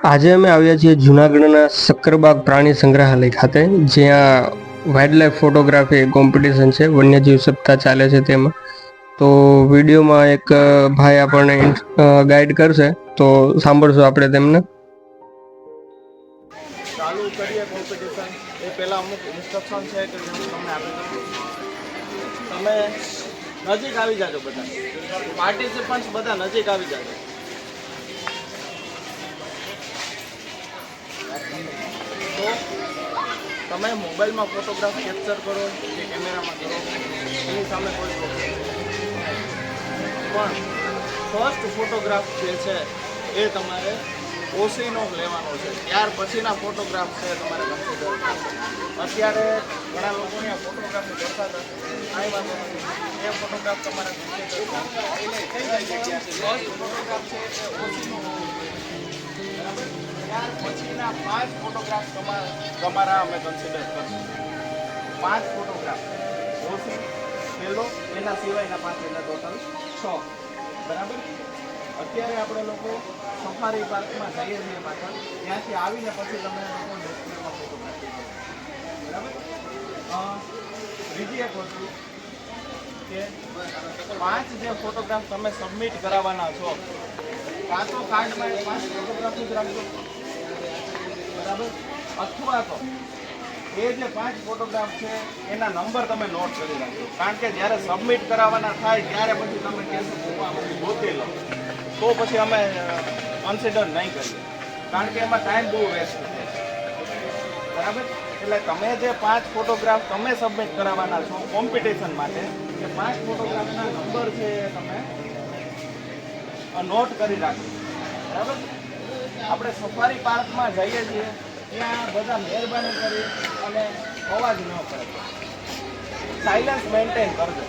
આજે અમે આવ્યા છીએ જૂનાગઢના સક્કરબાગ પ્રાણી સંગ્રહાલય ખાતે, જ્યાં વાઇલ્ડલાઇફ ફોટોગ્રાફી કોમ્પિટિશન છે, વન્યજીવ સપ્તાહ ચાલે છે તેમાં. તો વિડીયોમાં એક ભાઈ આપણને ગાઈડ કરશે, તો સાંભળશું આપણે તેમને. ચાલુ કરીએ કોમ્પિટિશન એ પહેલાં અમુક ઇન્સ્ટ્રક્શન છે કે જે હું તમને આપી દઉં. તમે નજીક આવી જાજો, બધા પાર્ટિસિપન્ટ્સ બધા નજીક આવી જાજો. તો તમે મોબાઈલમાં ફોટોગ્રાફ કેપ્ચર કરો કે કેમેરામાં કરો, એની સામે કોઈ પ્રોબ્લેમ પણ ફર્સ્ટ ફોટોગ્રાફ જે છે એ તમારે ઓસીનો લેવાનો છે. ત્યાર પછીના ફોટોગ્રાફ છે તમારે કન્સિડર કરશે. અત્યારે ઘણા લોકો અહીંયા ફોટોગ્રાફી કરતા હતા, કાંઈ વાંધો નથી, એ ફોટોગ્રાફ તમારે કન્સિડર ફર્સ્ટ ફોટોગ્રાફ છે એ ઓસીનો બરાબર. ત્યાર પછીના 5 ફોટોગ્રાફ તમારા અમે કન્સિડર કરશું. 5 ફોટોગ્રાફ ઓસી પહેલો, એના સિવાયના 5 એટલે ટોટલ 6 બરાબર. અત્યારે આપણે લોકો સફારી પાર્કમાં જઈએ છીએ પાછળ, ત્યાંથી આવીને પછી તમે લોકો ડિસ્પ્લેમાં ફોટોગ્રાફી કરો બરાબર. બીજી એક વસ્તુ કે 5 જે ફોટોગ્રાફ તમે સબમિટ કરાવવાના છો, કાં તો કાર્ડમાં એ 5 ફોટોગ્રાફ જ રાખજો બરાબર, અથવા તો એ જે 5 ફોટોગ્રાફ છે એના નંબર તમે નોટ કરી રાખજો. કારણ કે જ્યારે સબમિટ કરાવવાના થાય ત્યારે પછી તમે કહેશો ગોતી લો, તો પછી અમે કન્સિડર નહીં કરીએ, કારણ કે એમાં ટાઈમ બહુ વેસ્ટ થાય બરાબર. એટલે તમે જે 5 ફોટોગ્રાફ તમે સબમિટ કરાવવાના છો કોમ્પિટિશન માટે, એ 5 ફોટોગ્રાફના નંબર છે એ તમે નોટ કરી રાખજો બરાબર. આપણે સફારી પાર્કમાં જઈએ છીએ ત્યાં બધા મહેરબાની કરી અને અવાજ ન કરે, સાયલન્સ મેન્ટેન કરજો.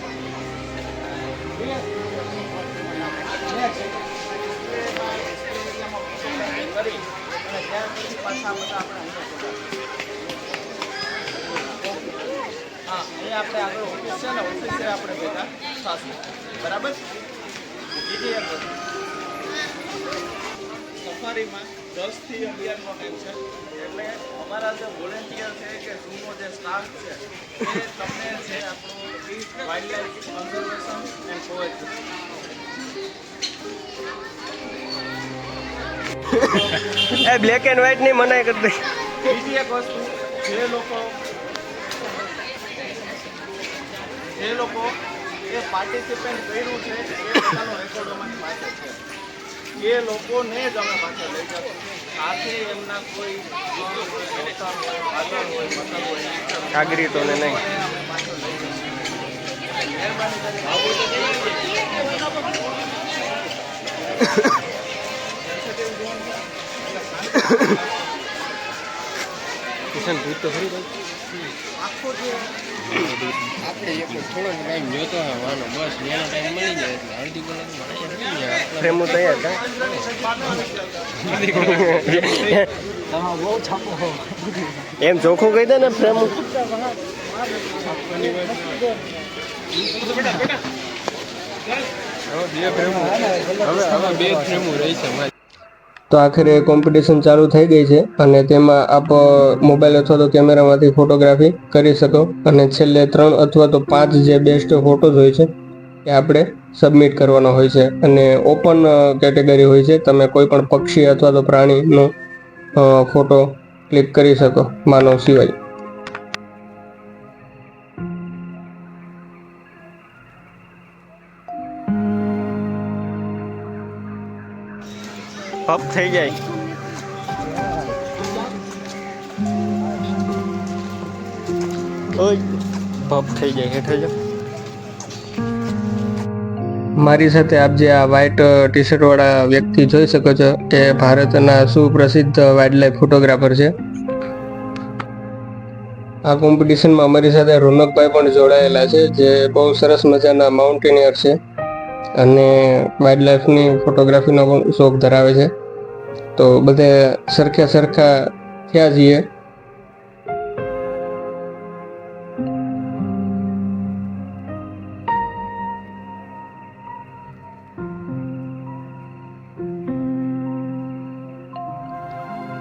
કરી અને ત્યાર પછી પાછા બધા આપણે હા અહીંયા આપણે આગળ ઓફિસ છે ને, ઓફિસે આપણે ભેગા થશું બરાબર. બીજી એક વસ્તુ, સફારીમાં 10 થી 11 નો ટાઈમ છે, એટલે અમારા જે વોલેન્ટિયર છે કે ઝૂનો જે સ્ટાફ છે એ તમને છે આપણું wildlife conservation and poetry A black and white ની મનાઈ કરી દે. બીજી એક વસ્તુ, જે લોકો એ પાર્ટિસિપેન્ટ કર્યું છે એ પોતાનો રેકોર્ડોમાંથી પાસે છે, એ લોકોને જ અમે પાછળ લઈ જશું. સાથે એમના કોઈ નાગરિકોને નહીં. અમે પાછળ લઈ જશું. મહેરબાની કિશન ભૂત તો ખરી આખો જે આપણે એક થોડો ટાઈમ જોતો હોય વાનો, બસ એનો ટાઈમ મળી જાય એટલે અડધી કલાક પ્રેમો તૈયાર થાય. બહુ છાપો એમ ચોખ્ખું કહી દે ને પ્રેમ. બે ફ્રેમો રહી છે. તો આખરે કોમ્પિટિશન ચાલુ થઈ ગઈ છે, અને તેમાં આપ મોબાઈલ અથવા તો કેમેરામાંથી ફોટોગ્રાફી કરી શકો, અને છેલ્લે 3 અથવા તો 5 જે બેસ્ટ ફોટોઝ હોય છે એ આપણે સબમિટ કરવાનો હોય છે. અને ઓપન કેટેગરી હોય છે, તમે કોઈ પણ પક્ષી અથવા તો પ્રાણીનો ફોટો ક્લિક કરી શકો, માનવ સિવાય. પપ થઈ જાય. પપ થઈ જાય હેઠળ જો. મારી સાથે આપ જે આ વ્હાઇટ ટી શર્ટ વાળા વ્યક્તિ જોઈ શકો છો, એ ભારતના સુપ્રસિદ્ધ વાઇલ્ડલાઇફ ફોટોગ્રાફર છે. આ કોમ્પિટિશનમાં અમારી સાથે રોનકભાઈ પણ જોડાયેલા છે, જે બહુ સરસ મજાના માઉન્ટેનિયર છે અને વાઇલ્ડલાઇફની ફોટોગ્રાફીનો પણ શોખ ધરાવે છે. તો બધે સરખા થયા છીએ.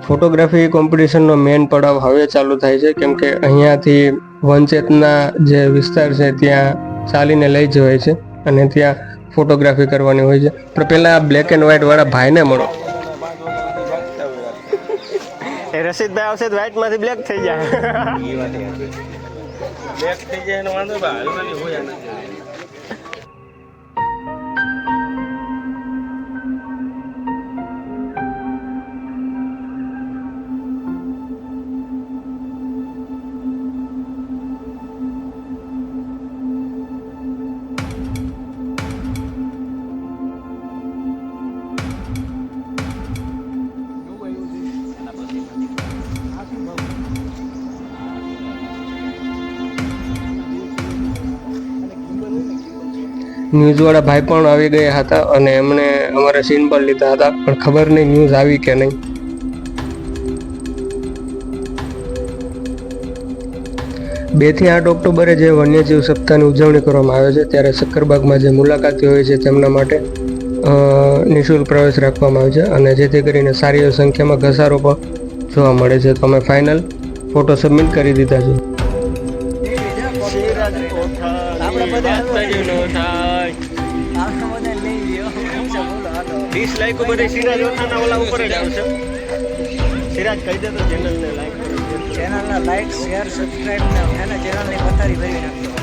ફોટોગ્રાફી કોમ્પિટિશનનો મેઇન પડાવ હવે ચાલુ થાય છે, કેમ કે અહીંયાથી વનચેતના જે વિસ્તાર છે ત્યાં ચાલીને લઈ જવાય છે અને ત્યાં ફોટોગ્રાફી કરવાની હોય છે. પણ પહેલાં બ્લેક એન્ડ વ્હાઇટ વાળા ભાઈને મળો. એ રશીદભાઈ આવશે તો વ્હાઈટ માંથી બ્લેક થઈ જાય. બ્લેક થઈ જાય એનો વાંધો બા હાલવાની હોય નથી. ન્યૂઝવાળા ભાઈ પણ આવી ગયા હતા અને એમણે અમારા સીન પણ લીધા હતા, પણ ખબર નહીં ન્યૂઝ આવી કે નહીં. 2 થી 8 ઓક્ટોબરે જે વન્યજીવ સપ્તાહની ઉજવણી કરવામાં આવે છે ત્યારે સક્કરબાગમાં જે મુલાકાતીઓ હોય છે તેમના માટે નિઃશુલ્ક પ્રવેશ રાખવામાં આવે છે અને જેથી કરીને સારી એવી સંખ્યામાં ઘસારો પણ જોવા મળે છે. તો અમે ફાઇનલ ફોટો સબમિટ કરી દીધા છે. ડિસલાઈકો બધી સિરાજ ઓઠાના ઓલા ઉપર જ આવશે. સિરાજ કહી દે તો ચેનલને લાઈક ચેનલના લાઈક શેર સબસ્ક્રાઇબ ને ચેનલની પથારી ભરી નાખજો.